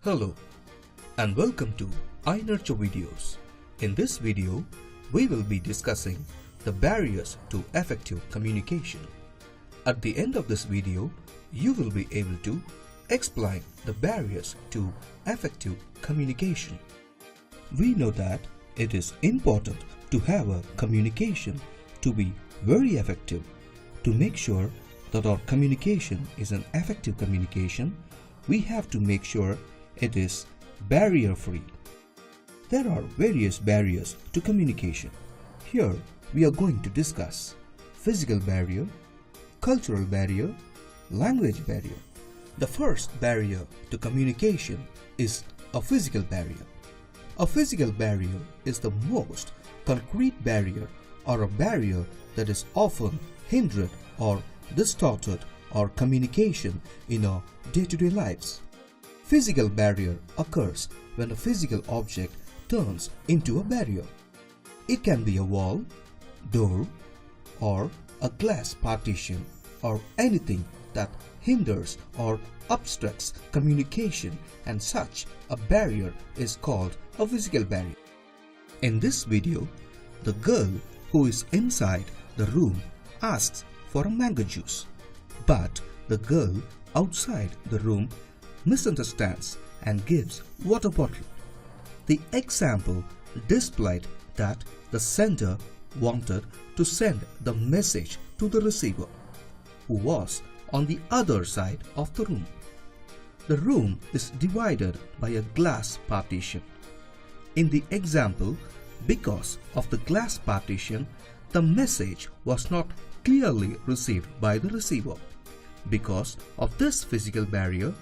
Hello and welcome to iNurture Videos. In this video, we will be discussing the barriers to effective communication. At the end of this video, you will be able to explain the barriers to effective communication. We know that it is important to have a communication to be very effective. To make sure that our communication is an effective communication, we have to make sure it is barrier-free. There are various barriers to communication. Here we are going to discuss physical barrier, cultural barrier, language barrier. The first barrier to communication is a physical barrier. A physical barrier is the most concrete barrier or a barrier that is often hindered or distorted our communication in our day-to-day lives. Physical barrier occurs when a physical object turns into a barrier. It can be a wall, door, or a glass partition, or anything that hinders or obstructs communication, and such a barrier is called a physical barrier. In this video, the girl who is inside the room asks for a mango juice, but the girl outside the room misunderstands and gives water bottle. The example displayed that the sender wanted to send the message to the receiver, who was on the other side of the room. The room is divided by a glass partition. In the example, because of the glass partition, the message was not clearly received by the receiver. Because of this physical barrier,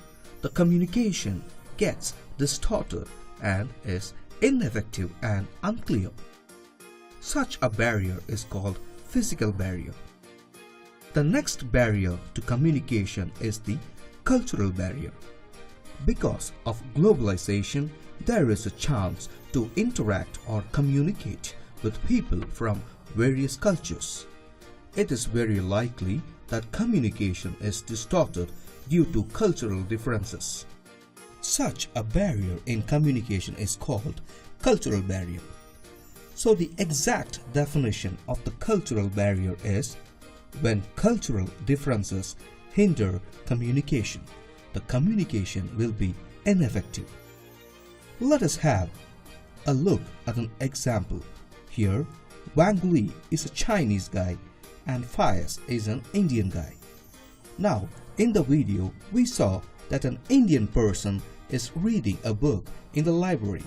the communication gets distorted and is ineffective and unclear. Such a barrier is called physical barrier. The next barrier to communication is the cultural barrier. Because of globalization, there is a chance to interact or communicate with people from various cultures. It is very likely that communication is distorted due to cultural differences. Such a barrier in communication is called cultural barrier. So the exact definition of the cultural barrier is when cultural differences hinder communication, the communication will be ineffective. Let us have a look at an example. Here, Wang Li is a Chinese guy and Faiz is an Indian guy. Now, in the video, we saw that an Indian person is reading a book in the library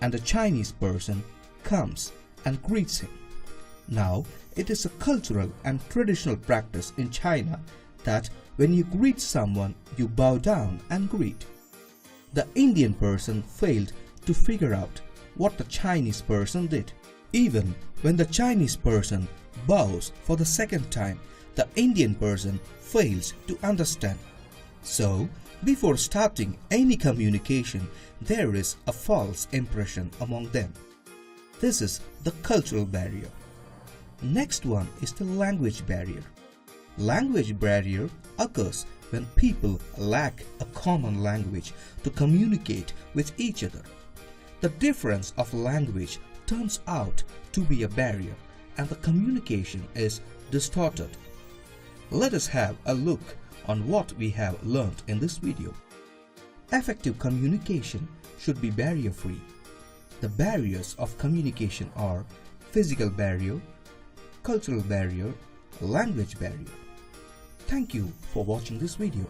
and a Chinese person comes and greets him. Now, it is a cultural and traditional practice in China that when you greet someone, you bow down and greet. The Indian person failed to figure out what the Chinese person did. Even when the Chinese person bows for the second time, the Indian person fails to understand. So, before starting any communication, there is a false impression among them. This is the cultural barrier. Next one is the language barrier. Language barrier occurs when people lack a common language to communicate with each other. The difference of language turns out to be a barrier and the communication is distorted. Let us have a look on what we have learned in this video. Effective communication should be barrier-free. The barriers of communication are physical barrier, cultural barrier, language barrier. Thank you for watching this video.